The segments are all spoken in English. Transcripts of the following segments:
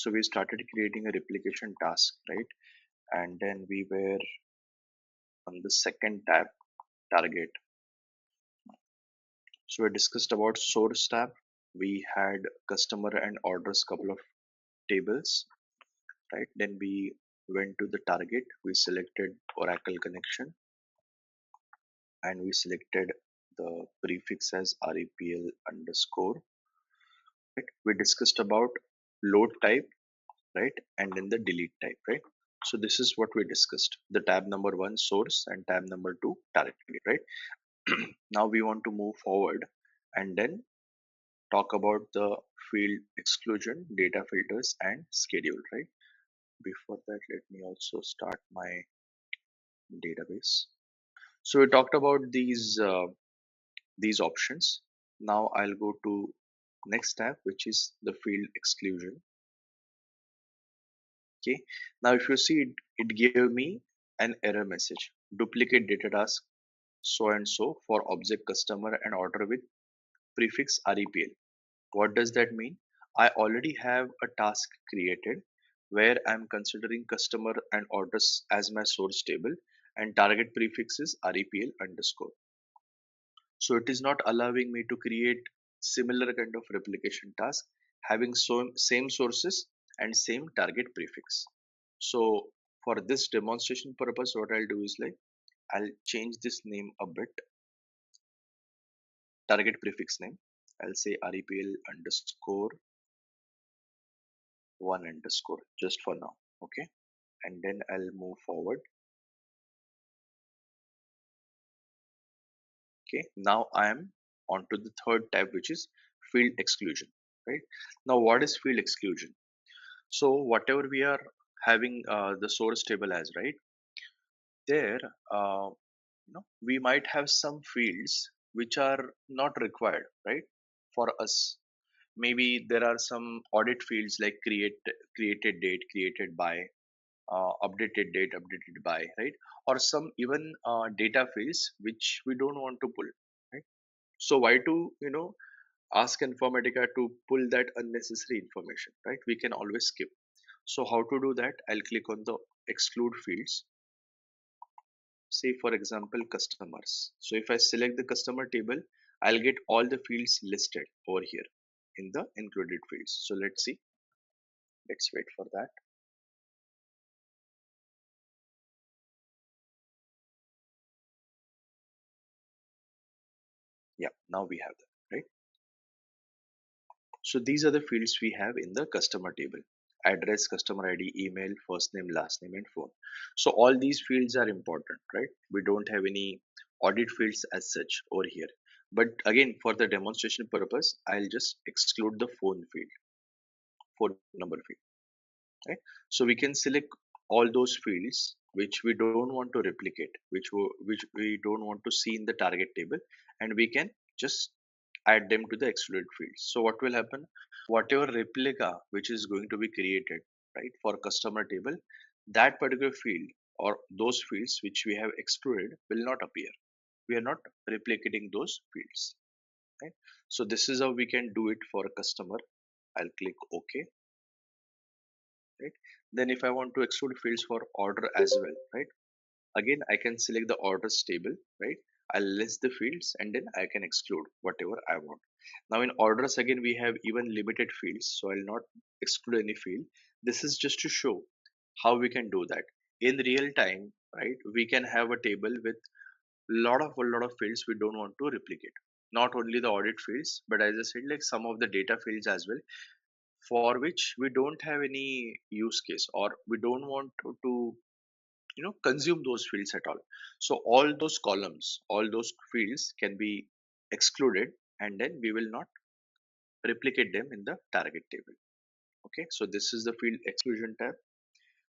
So we started creating a replication task, right? And then we were on the second tab, target. So we discussed about source tab. We had customer and orders couple of tables, right? Then we went to the target. We selected Oracle connection and we selected the prefix as REPL underscore. Right? We discussed about load type, right? And then the delete type, right? So this is what we discussed. The tab number 1 source and tab number 2 target, right? Now we want to move forward and then talk about the field exclusion, data filters and schedule, right? Before that, let me also start my database. So we talked about these options. Now I'll go to next tab, which is the field exclusion. Okay. Now if you see it gave me an error message. Duplicate data task so and so for object customer and order with prefix REPL. What does that mean? I already have a task created where I'm considering customer and orders as my source table and target prefix is REPL underscore. So it is not allowing me to create similar kind of replication task having same sources and same target prefix. So for this demonstration purpose, what I'll do is like I'll change this name a bit, target prefix name. I'll say REPL underscore one underscore just for now. Okay. And then I'll move forward. Okay. Now I am onto the third tab, which is field exclusion, right? Now what is field exclusion? So whatever we are having the source table as, right, there we might have some fields which are not required, right, for us. Maybe there are some audit fields like created date, created by, updated date, updated by, right, or some even data fields which we don't want to pull, right? So why to ask Informatica to pull that unnecessary information, right? We can always skip. So how to do that? I'll click on the exclude fields. Say for example customers. So if I select the customer table, I'll get all the fields listed over here in the included fields. So let's see. Let's wait for that. Yeah, now we have them, right? So these are the fields we have in the customer table: address, customer ID, email, first name, last name, and phone. So all these fields are important, right? We don't have any audit fields as such over here. But again, for the demonstration purpose, I'll just exclude the phone field, phone number field, right? So we can select all those fields which we don't want to replicate, which we don't want to see in the target table, and we can just add them to the excluded fields. So what will happen? Whatever replica which is going to be created, right, for customer table, that particular field or those fields which we have excluded will not appear. We are not replicating those fields, right? So this is how we can do it for a customer. I'll click OK, right? Then if I want to exclude fields for order as well, right? Again, I can select the orders table, right? I'll list the fields and then I can exclude whatever I want. Now in orders, again, we have even limited fields, so I'll not exclude any field. This is just to show how we can do that. In real time, right, we can have a table with a lot of fields we don't want to replicate. Not only the audit fields, but as I said, like some of the data fields as well, for which we don't have any use case or we don't want to consume those fields at all. So all those columns, all those fields can be excluded and then we will not replicate them in the target table. Okay, so this is the field exclusion tab.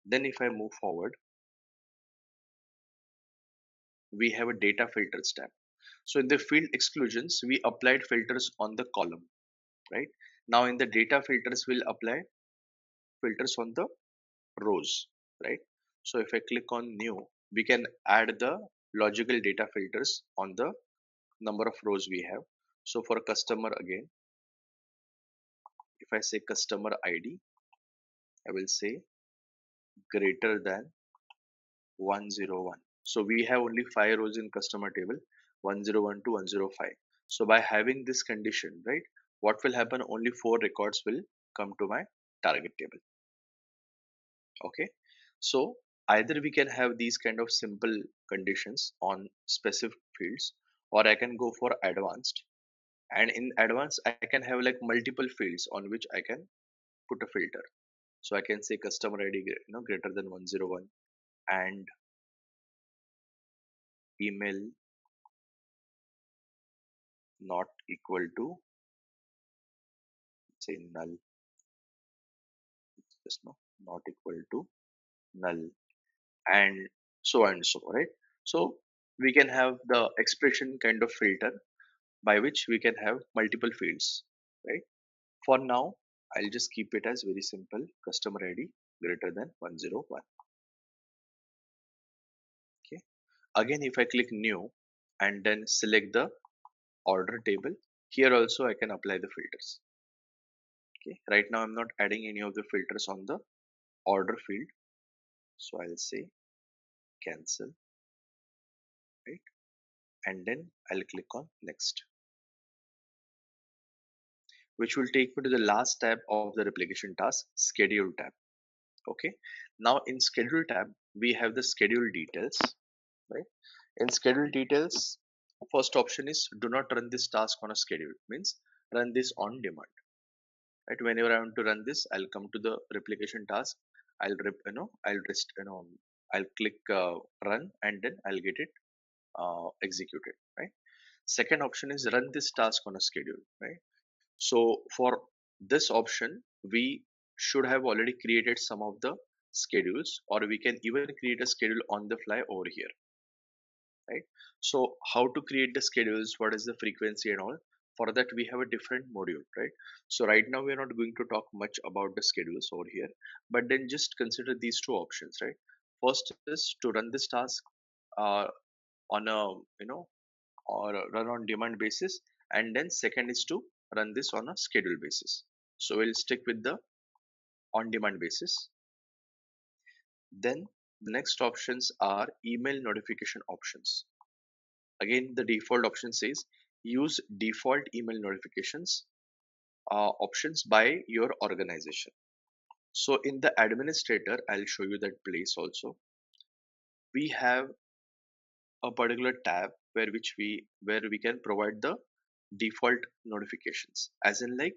Then if I move forward, we have a data filters tab. So in the field exclusions, we applied filters on the column, right? Now in the data filters, we'll apply filters on the rows, right? So if I click on new, we can add the logical data filters on the number of rows we have. So for customer, again, if I say customer ID, I will say greater than 101. So we have only 5 rows in customer table, 101 to 105. So by having this condition, right, what will happen? Only 4 records will come to my target table. Okay. So either we can have these kind of simple conditions on specific fields, or I can go for advanced. And in advanced, I can have like multiple fields on which I can put a filter. So I can say customer ID, greater than 101, and email not equal to, say, null, just no, not equal to null, and so on and so, right? So we can have the expression kind of filter by which we can have multiple fields, right? For now, I'll just keep it as very simple, customer ID greater than 101. Okay. Again, if I click new and then select the order table, here also I can apply the filters. Okay. Right now I'm not adding any of the filters on the order field, so I'll say cancel, right? And then I'll click on next, which will take me to the last tab of the replication task, schedule tab. Okay. Now in schedule tab, we have the schedule details, right? In schedule details, first option is do not run this task on a schedule, means run this on demand, right? Whenever I want to run this, I'll come to the replication task. I'll rest, I'll click run, and then I'll get it executed, right? Second option is run this task on a schedule, right? So for this option, we should have already created some of the schedules, or we can even create a schedule on the fly over here, right? So how to create the schedules, what is the frequency and all, for that we have a different module, right? So right now we are not going to talk much about the schedules over here, but then just consider these two options, right? First is to run this task uh, on a, or run on demand basis, and then second is to run this on a schedule basis. So we'll stick with the on demand basis. Then the next options are email notification options. Again, the default option says use default email notifications options by your organization. So in the administrator, I'll show you that place also. We have a particular tab where we can provide the default notifications, as in like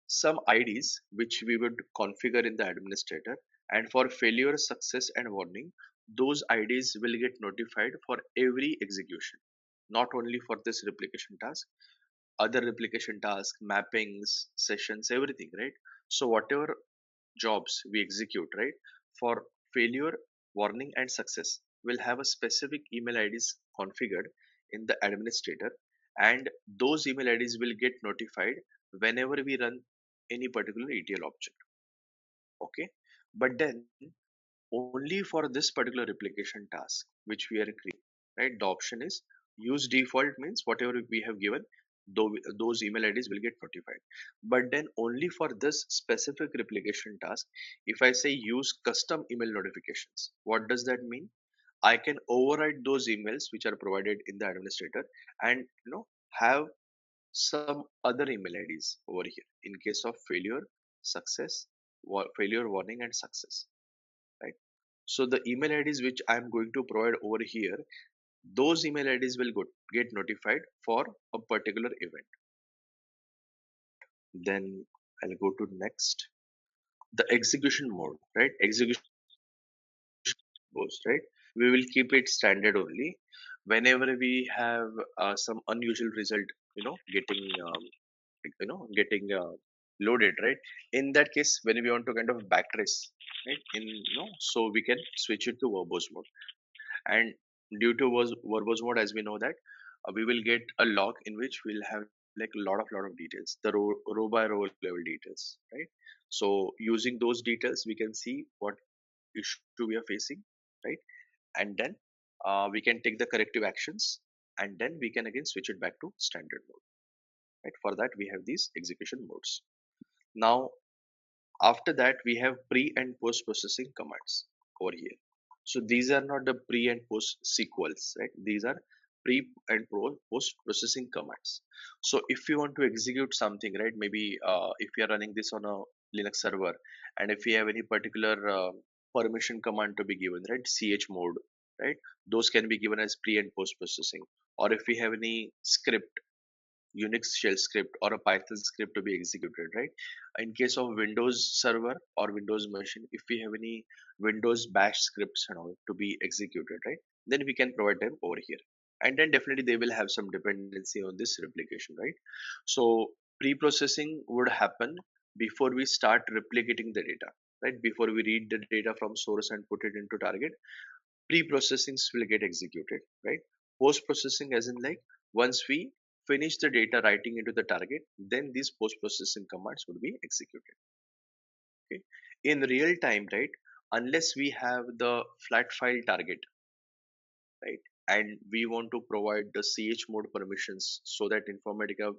some IDs which we would configure in the administrator, and for failure, success, and warning, those IDs will get notified for every execution, not only for this replication task, other replication tasks, mappings, sessions, everything, right? So whatever jobs we execute, right, for failure, warning, and success, will have a specific email IDs configured in the administrator, and those email IDs will get notified whenever we run any particular ETL object. Okay. But then only for this particular replication task which we are creating, right, the option is use default, means whatever we have given, though those email IDs will get notified. But then only for this specific replication task, if I say use custom email notifications, what does that mean? I can override those emails which are provided in the administrator, and have some other email IDs over here in case of failure, success, failure, warning, and success, right? So the email IDs which I'm going to provide over here, those email IDs will get notified for a particular event. Then I'll go to next. The execution mode, right? Execution goes, right? We will keep it standard only. Whenever we have some unusual result, getting getting loaded, right? In that case, when we want to kind of backtrace, right? So we can switch it to verbose mode. And due to verbose mode, as we know that we will get a log in which we'll have like a lot of details, the row by row level details, right? So using those details, we can see what issue we are facing, right? And then we can take the corrective actions, and then we can again switch it back to standard mode, right? For that we have these execution modes. Now After that, we have pre and post processing commands over here. So these are not the pre and post sequels, right? These are pre and post processing commands. So if you want to execute something, right? Maybe if you are running this on a Linux server, and if you have any particular permission command to be given, right? Ch mode, right? Those can be given as pre and post processing. Or if we have any script, Unix shell script or a Python script to be executed, right? In case of Windows server or Windows machine, if we have any Windows bash scripts and all to be executed, right? Then we can provide them over here. And then definitely they will have some dependency on this replication, right? So pre-processing would happen before we start replicating the data, right? Before we read the data from source and put it into target, pre-processings will get executed, right? Post-processing as in like once we finish the data writing into the target, then these post-processing commands would be executed. Okay. In real time, right? Unless we have the flat file target, right? And we want to provide the ch mode permissions so that Informatica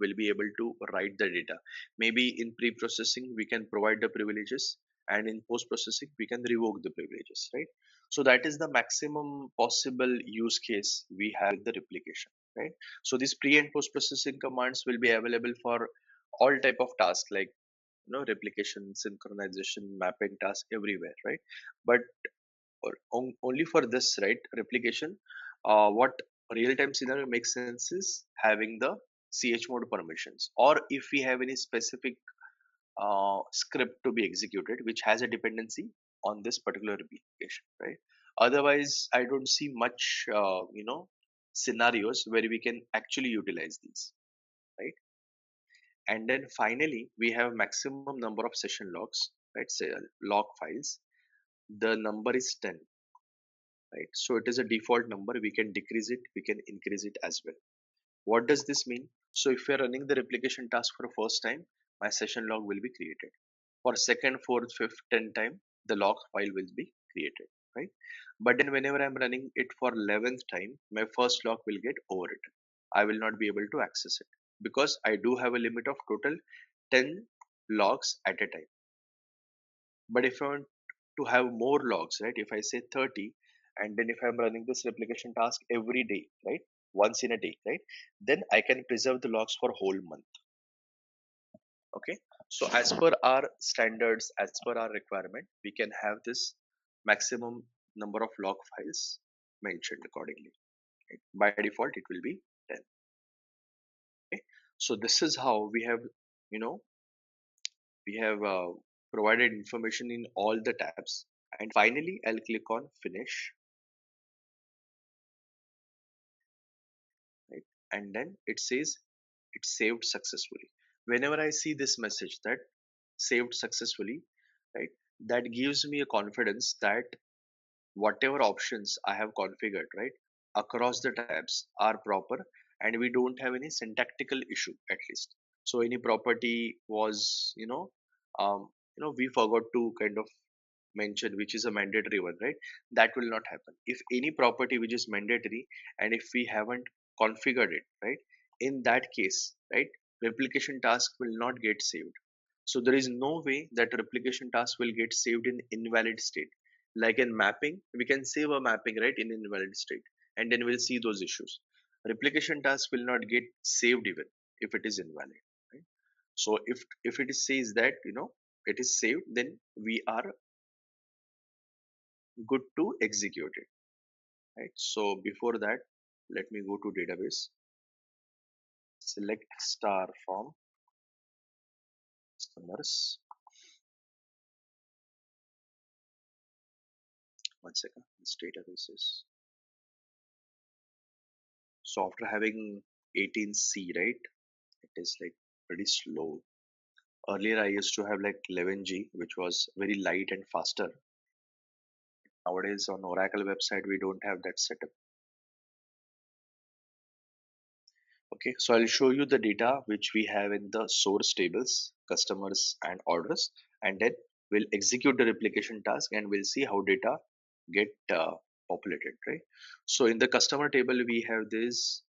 will be able to write the data. Maybe in pre-processing we can provide the privileges, and in post-processing we can revoke the privileges, right? So that is the maximum possible use case we have with the replication, right? So these pre and post-processing commands will be available for all type of tasks like replication, synchronization, mapping tasks everywhere, right? But only for this, right, replication, what real-time scenario makes sense is having the ch mode permissions, or if we have any specific script to be executed which has a dependency on this particular replication, right? Otherwise I don't see much scenarios where we can actually utilize these, right? And then finally we have maximum number of session logs, right? Say log files, the number is 10, right? So it is a default number. We can decrease it, we can increase it as well. What does this mean? So if you're running the replication task for the first time, my session log will be created. For second, fourth, fifth, 10th time, the log file will be created, right? But then whenever I'm running it for 11th time, my first log will get overwritten. I will not be able to access it because I do have a limit of total 10 logs at a time. But if I want to have more logs, right? If I say 30, and then if I'm running this replication task every day, right? Once in a day, right? Then I can preserve the logs for whole month. Okay. So as per our standards, as per our requirement, we can have this maximum number of log files mentioned accordingly. Right? By default, it will be 10. Okay. So this is how you know, we have provided information in all the tabs. And finally, I'll click on finish, right? And then it says it saved successfully. Whenever I see this message that saved successfully, right, that gives me a confidence that whatever options I have configured, right, across the tabs are proper, and we don't have any syntactical issue at least. So any property was, we forgot to kind of mention which is a mandatory one, right? That will not happen. If any property which is mandatory and if we haven't configured it, right, in that case, right, replication task will not get saved. So there is no way that replication task will get saved in invalid state. Like in mapping, we can save a mapping, right, in invalid state, and then we'll see those issues. Replication task will not get saved even if it is invalid, right? So if it says that it is saved, then we are good to execute it, right? So before that, let me go to database, select star from customers. One second, this database is, so after having 18c, right, it is like pretty slow. Earlier I used to have like 11g, which was very light and faster. Nowadays on Oracle website we don't have that setup. Okay, so I'll show you the data which we have in the source tables, customers and orders, and then we'll execute the replication task and we'll see how data get populated, right? So in the customer table, we have this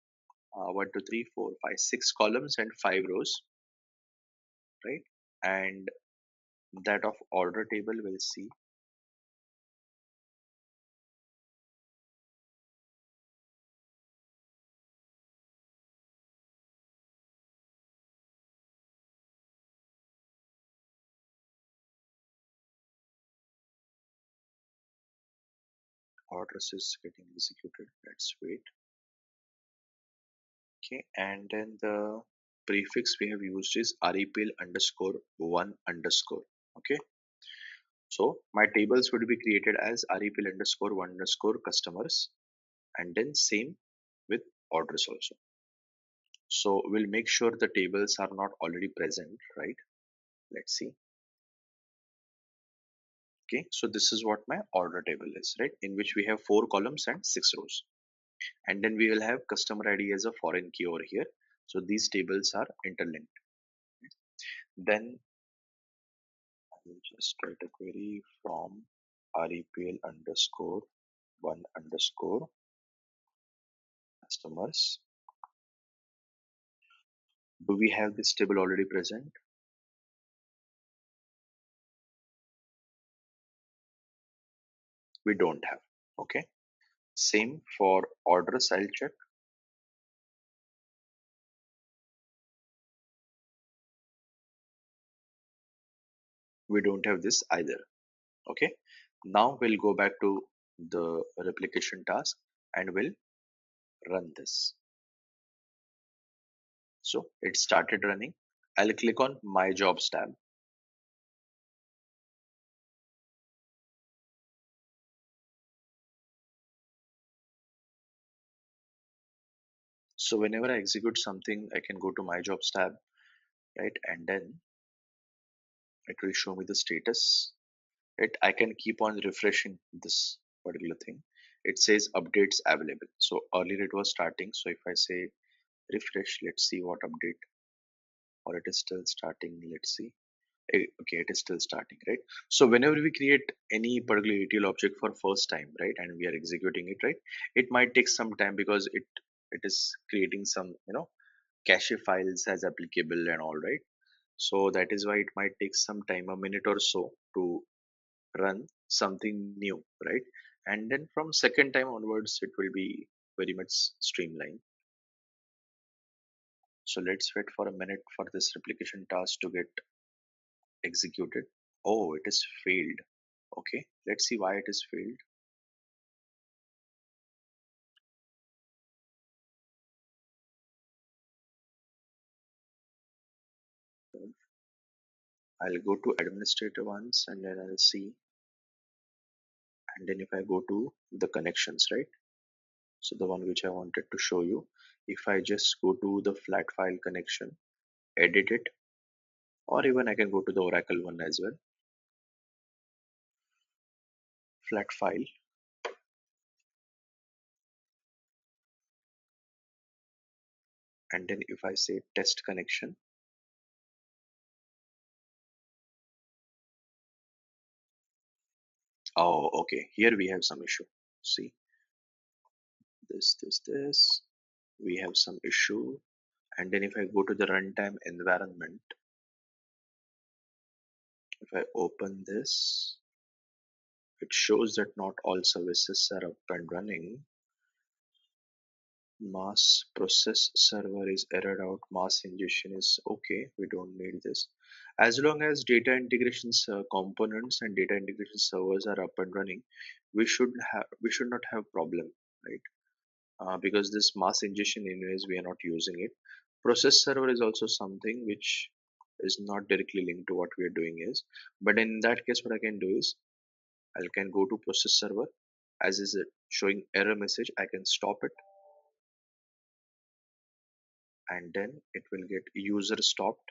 1, 2, 3, 4, 5, 6 columns and 5 rows, right? And That of order table, we'll see orders is getting executed. Let's wait. Okay, and then the prefix we have used is REPL underscore one underscore. Okay, so my tables would be created as REPL underscore one underscore customers, and then same with orders also. So we'll make sure the tables are not already present, right? Let's see. Okay, so this is what my order table is, right? In which we have 4 columns and 6 rows. And then we will have customer ID as a foreign key over here. So these tables are interlinked. Then I will just write a query from REPL underscore one underscore customers. Do we have this table already present? We don't have. Okay. Same for orders, I'll check. We don't have this either. Okay. Now we'll go back to the replication task and we'll run this. So it started running. I'll click on my jobs tab. So whenever I execute something, I can go to my jobs tab, right? And then it will show me the status. Right? I can keep on refreshing this particular thing. It says updates available. So earlier it was starting. So if I say refresh, let's see what update, or it is still starting. Let's see. Okay, it is still starting, right? So whenever we create any particular ETL object for first time, right, and we are executing it, right, it might take some time because it is creating some cache files as applicable and all, right. So that is why it might take some time, a minute or so, to run something new, right? And then from second time onwards, it will be very much streamlined. So let's wait for a minute for this replication task to get executed. Oh, it is failed. Okay, let's see why it is failed. I'll go to administrator once and then I'll see. And then if I go to the connections, right? So the one which I wanted to show you, if I just go to the flat file connection, edit it, or even I can go to the Oracle one as well. Flat file, and then if I say test connection, oh, okay, here we have some issue. See, this, we have some issue. And then if I go to the runtime environment, if I open this, it shows that not all services are up and running. Mass process server is errored out. Mass ingestion is okay. We don't need this. As long as data integration components and data integration servers are up and running, we should not have problem, right? Because this mass ingestion anyways we are not using it. Process server is also something which is not directly linked to what we are doing is. But in that case, what I can do is I can go to process server. As is it showing error message, I can stop it, and then it will get user stopped,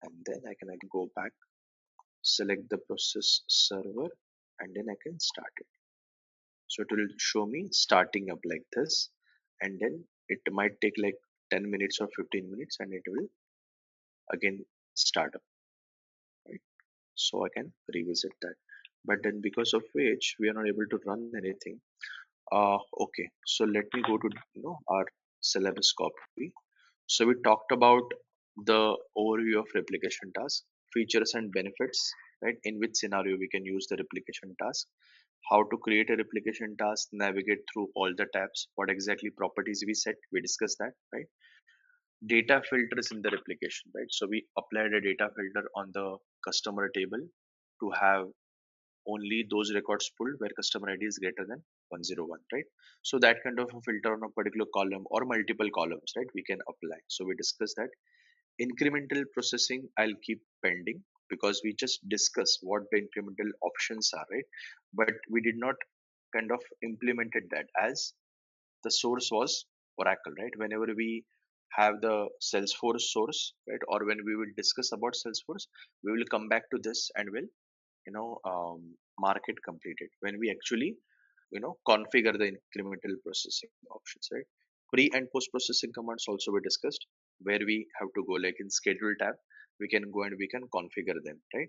and then I can go back, select the process server, and then I can start it. So it will show me starting up like this, and then it might take like 10 minutes or 15 minutes, and it will again start up, right? So I can revisit that. But then because of which we are not able to run anything. Okay, so let me go to our syllabus copy. So we talked about the overview of replication task. features and benefits, right? In which scenario we can use the replication task, how to create a replication task, navigate through all the tabs, what exactly properties we set, we discussed that, right? Data filters in the replication, right? So we applied a data filter on the customer table to have only those records pulled where customer ID is greater than 101, right? So that kind of a filter on a particular column or multiple columns, right, we can apply. So we discussed that. Incremental processing I'll keep pending because we just discussed what the incremental options are, right? But we did not kind of implemented that as the source was Oracle, right? Whenever we have the Salesforce source, right, or when we will discuss about Salesforce, we will come back to this and will mark it completed when we actually configure the incremental processing options, right? Pre and post processing commands also we discussed, where we have to go like in schedule tab, we can go and we can configure them, right?